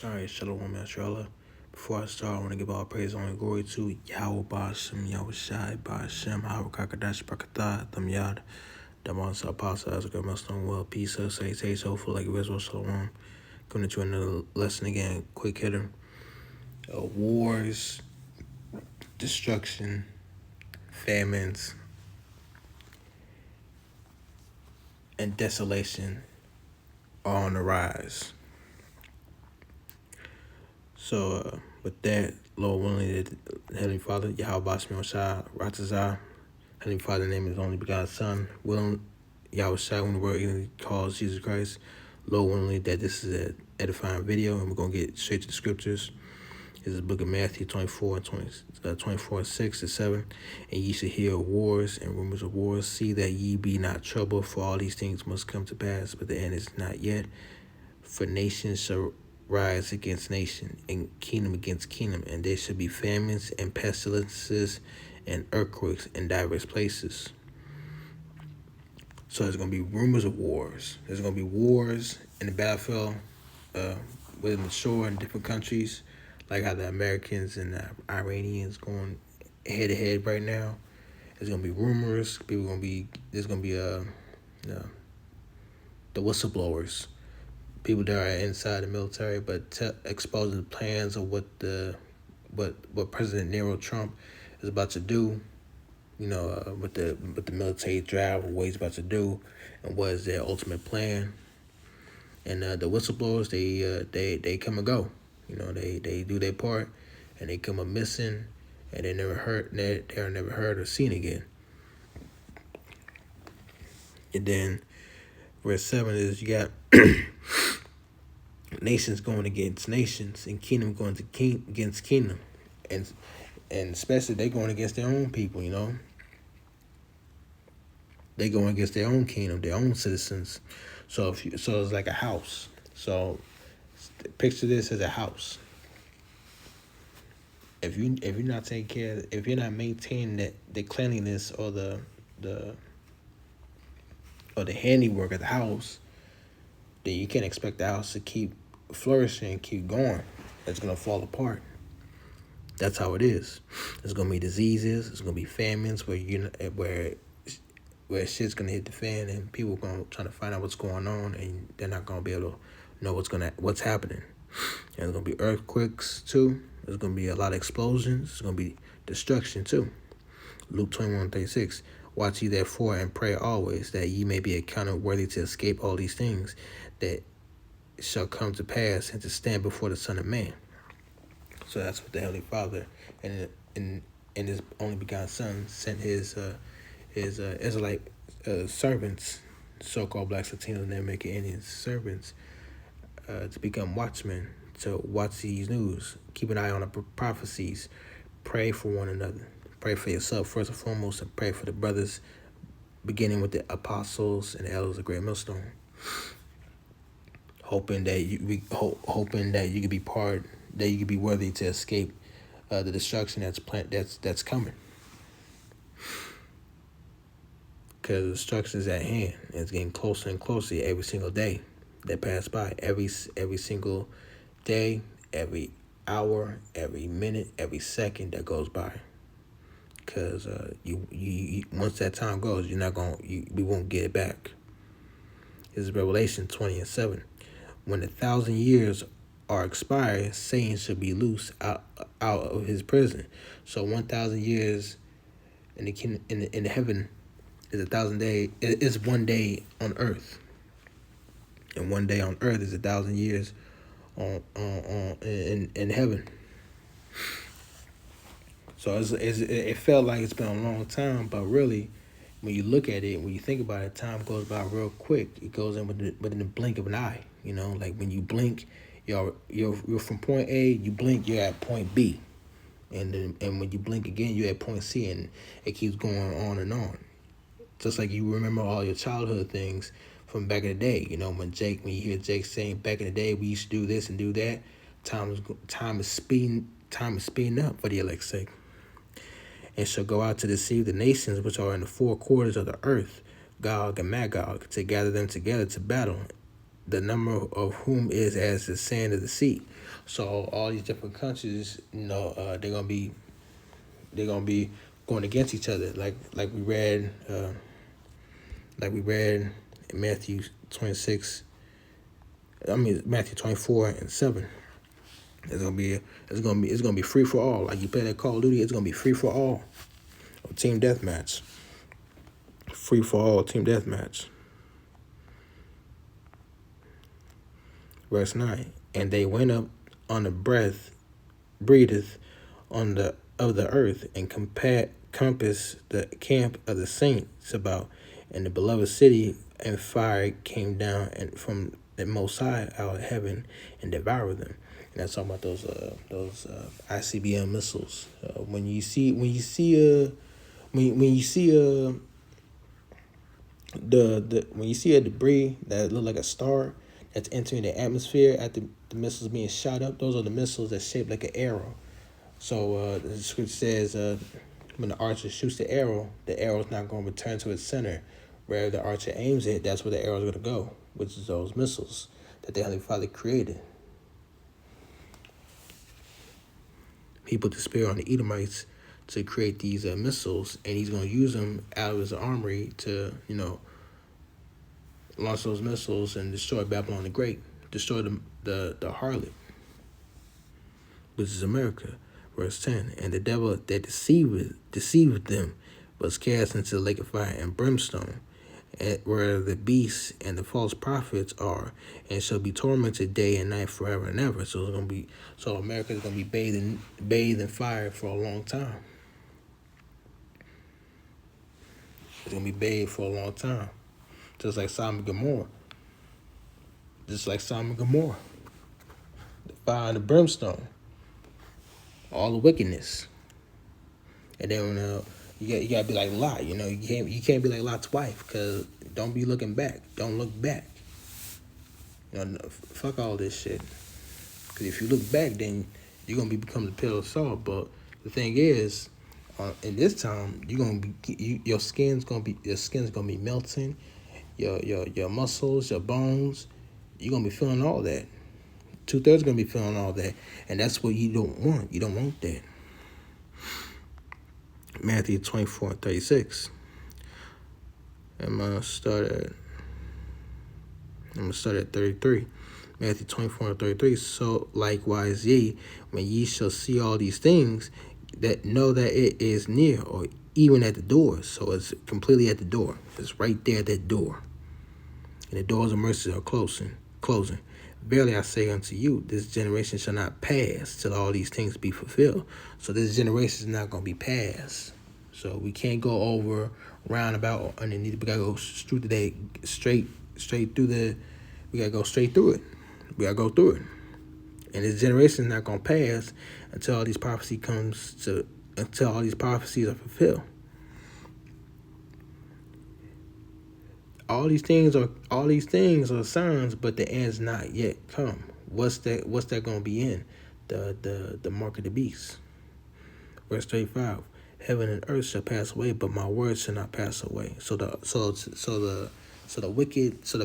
Alright, Shalom, Mashallah. Before I start, I want to give all praise, honor, and glory to Yahweh Bashim, Yahweh Shai, Bashim, Howard Kakadash, Brakatah, Thamyad, Damas, Apostle, Azaka, Muslim, well, peace, say, hopeful, like Rizal, Shalom. Coming to another lesson again, quick hitter. Wars, destruction, famines, and desolation are on the rise. So, with that, Lord willing, the Heavenly Father, Yahweh Bashim, Shai, Ratazah, Heavenly Father, name is only begotten Son, willing Yahweh Shai, when the word even calls Jesus Christ. Lord willingly that this is an edifying video, and we're going to get straight to the scriptures. This is the book of Matthew 24, 24, 6 to 7. And ye shall hear of wars and rumors of wars. See that ye be not troubled, for all these things must come to pass, but the end is not yet. For nation shall rise against nation, and kingdom against kingdom, and there shall be famines and pestilences and earthquakes in diverse places. So there's going to be rumors of wars. There's going to be wars in the battlefield within the shore in different countries, like how the Americans and the Iranians going head to head right now. There's going to be rumors. There's going to be the whistleblowers, people that are inside the military, but exposing the plans of what President Nero Trump is about to do. With the military drive, what he's about to do, and what is their ultimate plan. And the whistleblowers, they come and go. They do their part, and they come up missing, and they're never heard or seen again. And then verse 7 is you got nations going against nations, and kingdom going against kingdom, and especially they going against their own people. They going against their own kingdom, their own citizens. So it's like a house. So picture this as a house. If you're not taking care, if you're not maintaining the cleanliness or the handiwork of the house, then you can't expect the house to keep flourishing and keep going. It's gonna fall apart. That's how it is. There's gonna be diseases. There's gonna be famines where shit's gonna hit the fan, and people gonna try to find out what's going on, and they're not gonna be able to know what's happening. And there's gonna be earthquakes too. There's gonna be a lot of explosions. There's gonna be destruction too. Luke 21:36. Watch ye therefore and pray always, that ye may be accounted worthy to escape all these things that shall come to pass, and to stand before the Son of Man. So that's what the Heavenly Father and his only begotten Son sent his Israelite servants, so-called blacks, Latinos, and American Indians servants, to become watchmen, to watch these news, keep an eye on the prophecies, pray for one another, pray for yourself first and foremost, and pray for the brothers, beginning with the apostles and the elders of Great Millstone, hoping that you could be that you could be worthy to escape the destruction that's coming. Because destruction is at hand. It's getting closer and closer every single day that pass by. Every single day, every hour, every minute, every second that goes by. Because you once that time goes, we won't get it back. This is Revelation 20:7. When 1,000 years are expired, Satan should be loose out of his prison. So 1,000 years in the heaven is 1,000 days. It's 1 day on earth, and 1 day on earth is 1,000 years in heaven. So it felt like it's been a long time, but really, when you look at it, when you think about it, time goes by real quick. It goes in within the blink of an eye. Like when you blink, you're from point A. You blink, you're at point B, and when you blink again, you're at point C, and it keeps going on and on. Just like you remember all your childhood things from back in the day. When you hear Jake saying back in the day we used to do this and do that, time is speeding up for the elect's sake. And shall go out to deceive the nations which are in the four quarters of the earth, Gog and Magog, to gather them together to battle. the number of whom is as the sand of the sea. So all these different countries, they're gonna be going against each other, like we read, in Matthew 26. I mean Matthew 24:7. It's gonna be free for all. Like you play that Call of Duty, it's gonna be free for all. Or team deathmatch. Free for all team deathmatch. Verse 9. And they went up on the breatheth on the of the earth, and compass the camp of the saints about, and the beloved city, and fire came down and from the Most High out of heaven and devoured them. And that's talking about those ICBM missiles. When you see a debris that look like a star that's entering the atmosphere after the missiles being shot up, those are the missiles that's shaped like an arrow. So the scripture says when the archer shoots the arrow is not going to return to its center. Where the archer aims it, that's where the arrow is going to go, which is those missiles that the Heavenly Father created. People despair on the Edomites to create these missiles, and he's going to use them out of his armory to, launch those missiles and destroy Babylon the Great, destroy the harlot, which is America. Verse 10, and the devil that deceiveth them was cast into the lake of fire and brimstone, where the beasts and the false prophets are, and shall be tormented day and night forever and ever. So America is gonna be bathed in fire for a long time. It's gonna be bathed for a long time, just like Sodom and Gomorrah. The fire and the brimstone, all the wickedness. And then you gotta be like Lot. You can't be like Lot's wife, because don't be looking back. Don't look back. Fuck all this shit. Because if you look back, then you're gonna become the pillar of salt. But the thing is, in this time, your skin's gonna be melting, your muscles, your bones. You're gonna be feeling all that. 2/3 gonna be feeling all that, and that's what you don't want. You don't want that. Matthew 24:36. I'm gonna start at 33. Matthew 24:33. So likewise ye, when ye shall see all these things, that know that it is near, or even at the door. So it's completely at the door. It's right there at that door. And the doors of mercy are closing. Verily I say unto you, this generation shall not pass till all these things be fulfilled. So this generation is not going to be passed. So we can't go over, roundabout, or underneath. We got to go straight through we got to go straight through it. We got to go through it. And this generation is not going to pass until all these prophecies are fulfilled. All these things are signs, but the end's not yet come. What's that going to be in? The mark of the beast. Verse 35. Heaven and earth shall pass away, but my words shall not pass away. So the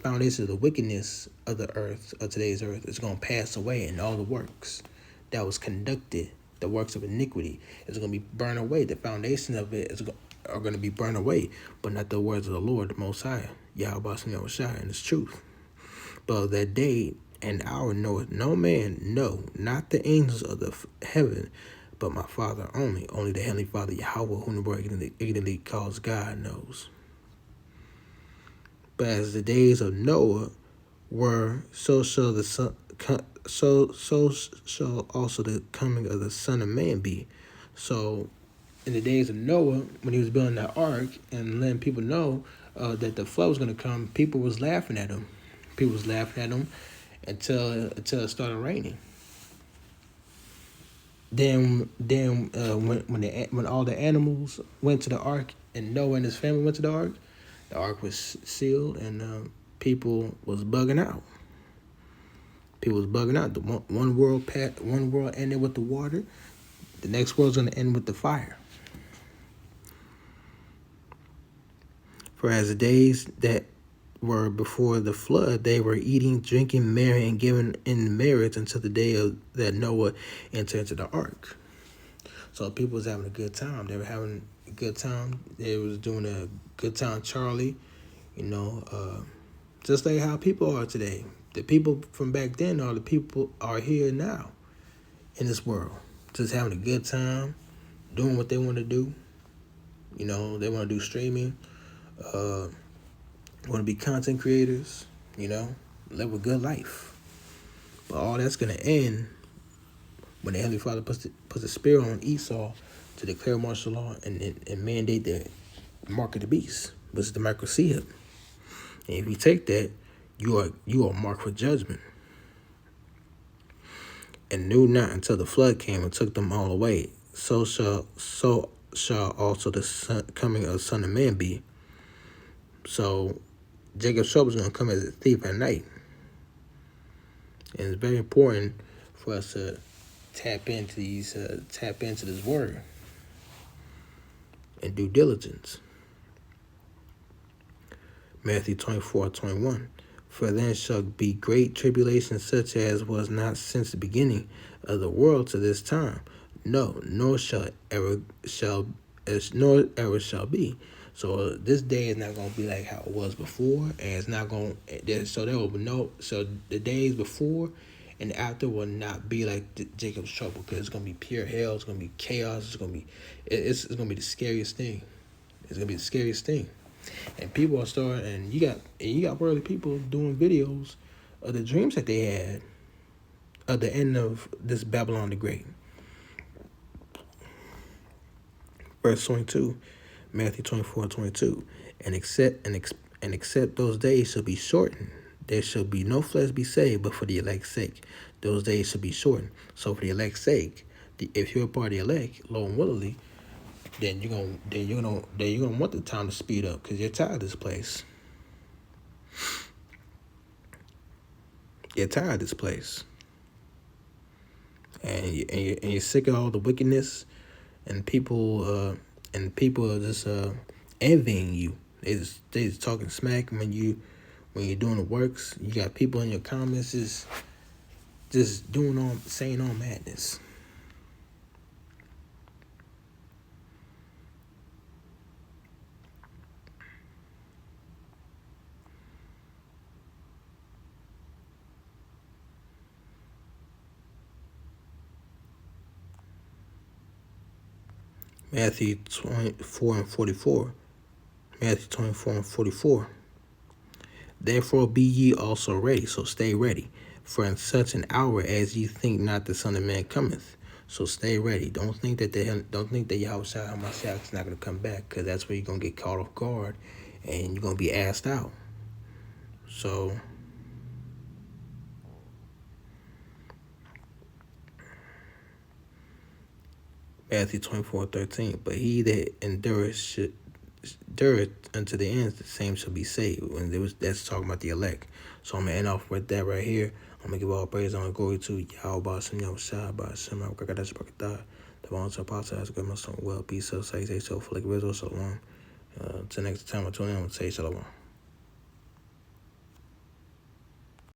foundation of the wickedness of the earth, of today's earth, is going to pass away, and all the works that was conducted, the works of iniquity, is going to be burned away. The foundation of it are going to be burned away, but not the words of the Lord, the Most High, Yahweh Shai, and His truth. But that day and hour knoweth no man, no, not the angels of the heaven, but my Father only. Only the Heavenly Father, Yahweh, whom the world ignorantly calls God, knows. But as the days of Noah were, so shall also the coming of the Son of Man be. So in the days of Noah, when he was building that ark and letting people know that the flood was going to come, people was laughing at him. Until it started raining. Then when all the animals went to the ark and Noah and his family went to the ark was sealed, and people was bugging out. The one world ended with the water. The next world's going to end with the fire. For as the days that were before the flood, they were eating, drinking, marrying, and giving in marriage until the day that Noah entered into the ark. So people was having a good time. They were having a good time. They was doing a good time, Charlie. Just like how people are today. The people from back then are the people are here now in this world, just having a good time, doing what they want to do. They want to do streaming, want to be content creators. Live a good life. But all that's gonna end when the Heavenly Father puts a spirit on Esau to declare martial law and mandate the mark of the beast, which is the microseed. And if you take that, you are marked for judgment. And knew not until the flood came and took them all away. So shall also the coming of the Son of Man be. So Jacob's trouble is going to come as a thief at night. And it's very important for us to tap into this word and due diligence. Matthew 24:21. For then shall be great tribulation, such as was not since the beginning of the world to this time. No, nor ever shall be. So this day is not going to be like how it was before, and it's not going. So there will be no. So the days before and after will not be like Jacob's trouble, because it's going to be pure hell. It's going to be chaos. It's going to be the scariest thing. It's going to be the scariest thing. And people are starting, and you got worldly people doing videos of the dreams that they had at the end of this Babylon the Great. Verse 22, Matthew 24:22. And except those days shall be shortened, there shall be no flesh be saved, but for the elect's sake, those days shall be shortened. So for the elect's sake, if you're a part of the elect, low and willingly, then you're gonna want the time to speed up because you're tired of this place. You're tired of this place, and you're sick of all the wickedness, and people are just envying you. They just talking smack when you're doing the works. You got people in your comments just saying all madness. Matthew 24:44. Matthew 24:44. Therefore be ye also ready, so stay ready, for in such an hour as ye think not the Son of Man cometh. So stay ready. Don't think that Yahweh HaMashiach is not going to come back, because that's where you're going to get caught off guard and you're going to be asked out. So Matthew 24:13. But he that endureth unto the end, the same shall be saved. That's talking about the elect. So I'm gonna end off with that right here. I'm gonna give all praise and glory to Yahweh Ba'ashem Yahushua Ba'ashem Rakadash Brakatah. The volunteer apostle has good muscle, well, peace, so say so, for like Rizzo, so long. Till next time I tune in, I would say shalom.